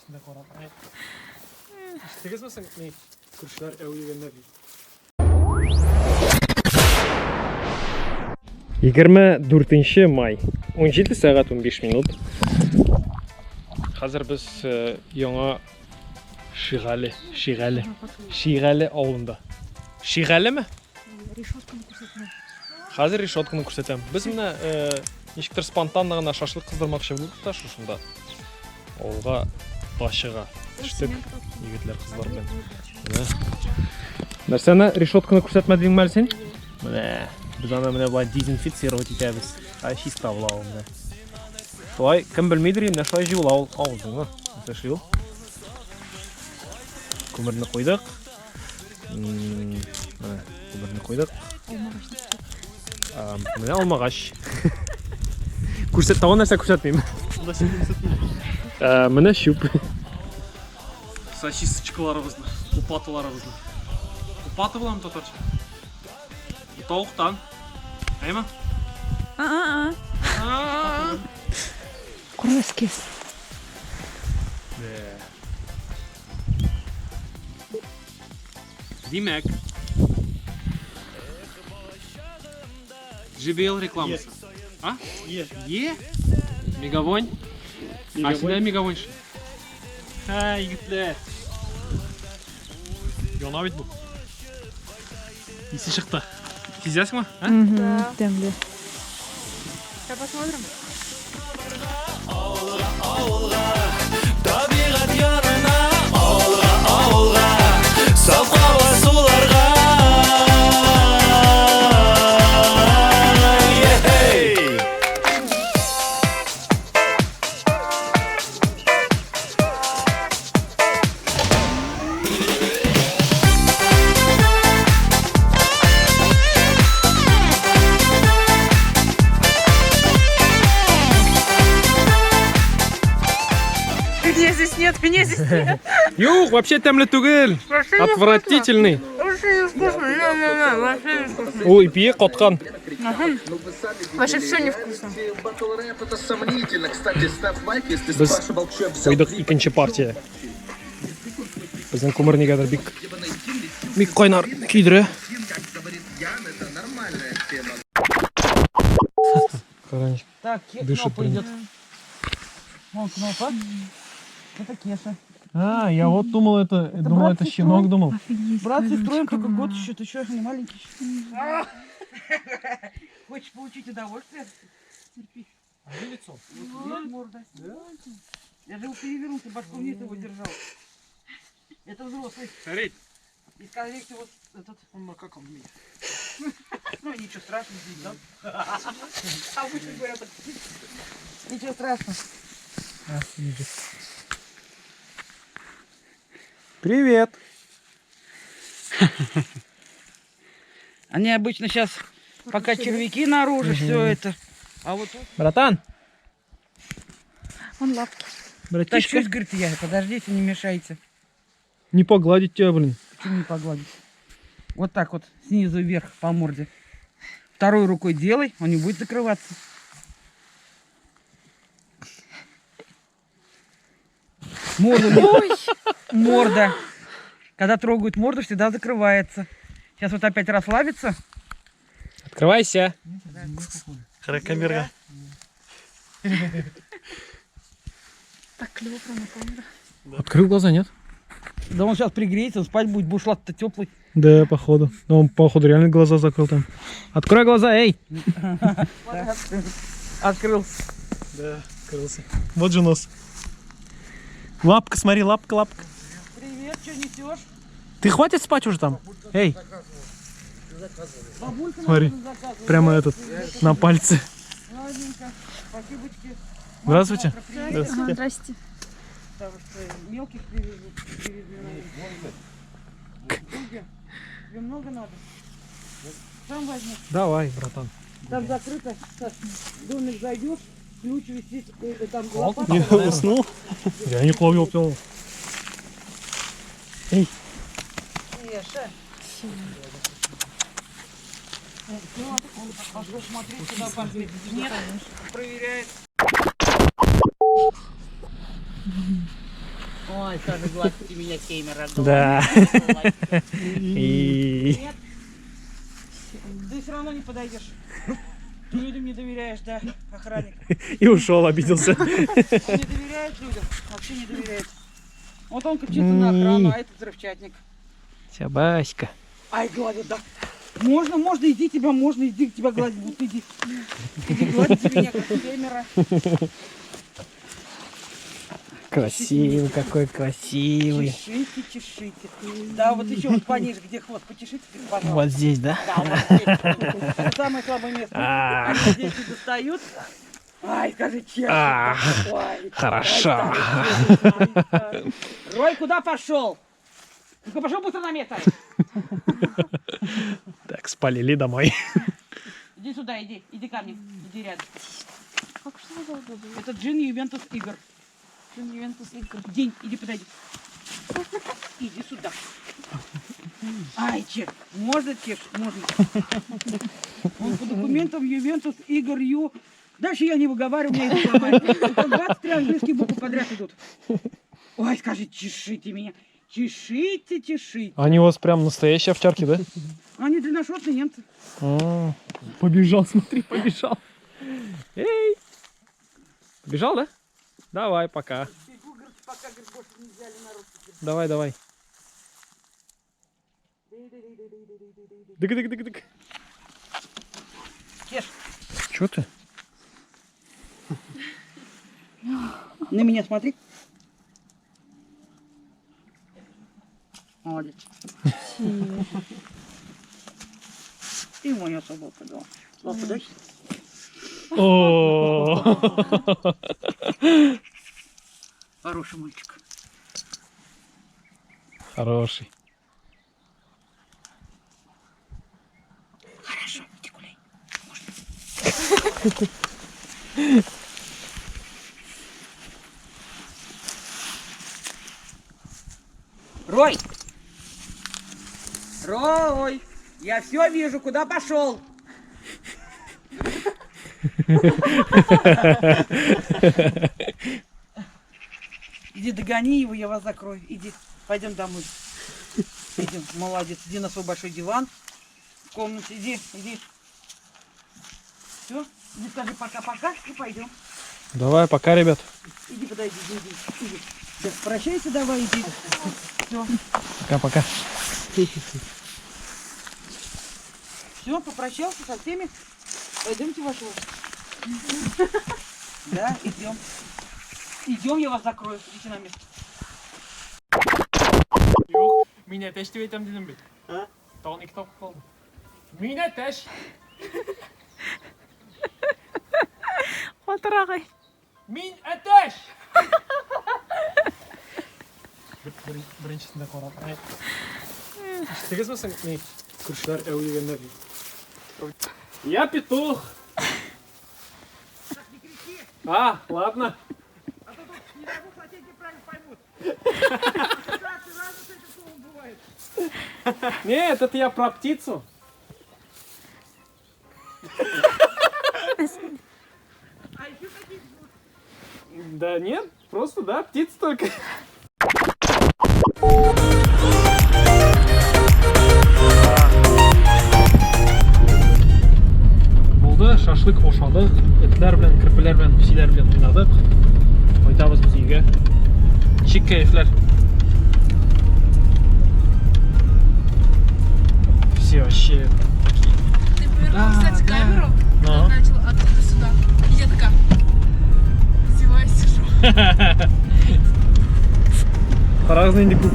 астында қарап. Істегіз болсаң, мен күршілер әуелгендер дейді. 24 май, 17 сағат 15 минут. Қазір біз яңа Шиғәлі ауылында. Шиғәлі ме? Решетканы көрсетемін. Қазір решетканы көрсетемін. Біз мына нешіктір спонтанно ғана шашлық қыздырмақшы болдық та шушында. Ауылға башыға түштік. Егетлер қыздар білен. Нәрсені решетканы көрсетмедің мәл сен? Міне, біз ана міне былай дезинфицировать етеміз. Чисто ауыл міне. Солай, кім білмейдір емне шылай жиыл ауылдың. Шиыл. Көмірні қойдық. Көмірні қойдық. Міне алмағаш. Көрсет, тауын нәрсе көрсетмеймін. Міне шүп. Сосисочкаларымызды, лопатыларымызды. Лопаты боламын татарча. Тауықтан. Әйма? Құрмеске. Демек. JBL рекламасы. А? Е? Мегавонь? А сюда мегавонь. Егітлер. Яна бит бұл. Иси шықты. Сезесің ма? Да. Дәмлі. Сейчас посмотрим. Табиғат ярына ауылға сапалы суларға Меня здесь нет, меня здесь нет. Юх, вообще тәмлі түгел. Отвратительный. Вообще невкусно. Вообще невкусно. Ол ипие қотқан. Вообще все невкусно. Біз қойдық екінші партия. Біздің көмір негедір бик қойнар күйдірі. Қараңыз. Так, Дышит Кнопа прям. идет. Вон Кнопа. Это Кеша. А, я вот думал, это щенок думал. Братцы, строим только год еще. Ты что, не маленький еще? Хочешь получить удовольствие? Терпи. Лицо. Вот морда. Я же его перевернул, ты башку вниз его держал. Это взрослый. Смотрите. Из коллекции вот этот, он как он умеет. Ну ничего страшного здесь, да? Обычно говорят так. Ничего страшного. Привет. Они обычно сейчас, пока червяки наружу, все это. А вот тут... Братан. Вон лапки. Так что, говорит, я, подождите, не мешайте. Не погладить тебя, блин. Почему не погладить? Вот так вот, снизу вверх по морде. Второй рукой делай, он не будет закрываться. Морда. Когда трогают морду, всегда закрывается. Сейчас вот опять расслабится. Открывайся. Харакамерга. Так клево прям на камеру. Открыл глаза, нет? Да он сейчас пригреется, он спать будет, бушлат-то теплый. Да, походу. Но он, походу, реально глаза закрыл там. Открой глаза, эй! Открылся. Да, открылся. Вот же нос. Лапка, смотри, лапка. Привет, что несешь? Ты хватит спать уже там? Эй, Бабулька смотри, прямо этот, на пальце. Ладненько, спасибочки. Здравствуйте. Ага, здрасте. Потому что мелких перебираем. Тебе много надо? Сам возьмешь. Давай, братан. Там закрыто. Саш, в домик зайдешь, ключ висит, там лопата. Не уснул? Я не кловил, пел. Эй. Кеша. Он пошел смотреть, куда пошли. Нет, проверяет. Ой, скажи, гладьте меня, Кеймера. Да. И... Ты все равно не подойдешь. Ты людям не доверяешь, да, охранник? И ушел, обиделся. Он не доверяет людям, вообще не доверяет. Вот он кричит на охрану, а этот взрывчатник. Сябаська. Ай, гладит, да. Можно, иди тебя гладить, вот иди. Иди гладить меня, как Кеймера. Красивый, какой красивый. Чешите. Да, вот еще вот пониже, где хвост, почешите, пожалуйста. Вот здесь, да? Да, вот здесь. Это самое слабое место. Они здесь не достают. Ай, скажи честно. Ой, Хорошо. ой. Рой, куда пошел? Ну-ка, пошел быстро на метр. Так, спалили домой. Иди сюда, иди ко мне, иди рядом. Это Джин Ювентус Игр. Джин Ювентус Игр. День, иди подойди. Иди сюда. Ай, че, можно чеш? Можно. Он по документам Ювентус Игр Ю. Дальше я не выговариваю, у меня язык ломается. 23 английские буквы подряд идут. Ой, скажи, чешите меня. Чешите. Они у вас прям настоящие овчарки, да? Они длинношерстные немцы. Побежал, смотри, побежал. Эй! Побежал, да? Давай, пока. Давай. Дык. Кеш, Чё ты? на меня смотри. Молодец. И моя собака, да. Лапу дай. О! Хороший мальчик. Хороший. Хорошо, иди гуляй. Рой! Рой! Я все вижу, куда пошел? Иди догони его, я вас закрою. Иди, пойдем домой. Идем, молодец. Иди на свой большой диван. В комнате, иди. Все, иди скажи пока-пока и пойдем. Давай, пока, ребят. Иди, подойди, иди. Все, прощайся, давай, иди. Все, Пока-пока. все, попрощался со всеми. Пойдемте вашего. Да, идем. Идем, я вас закрою. Идите на место. Мин әтәш деп айтам дедім бе? Тағын 2 тапқып қалдым. Мин әтәш! Батыр ағай. Мин әтәш! Біріншісінде қорап. Істегізмесің, не? Күршілер әуелгендер. Я петух! А, ладно. А то тут не дадут хотеть, неправильно поймут. Нет, это я про птицу. А еще какие-то будут. Да нет, просто, да, птица только. Болды, шашлык ошадық, етлер белән, кірпілер белән, пісилер белән ойнадық. Қайтабыз біз үйге. Шик кайфлар. Все вообще такие. Ты повернул, кстати, камеру, Ну. и начал оттуда сюда. И я такая, издеваюсь, сижу. Разные дикух.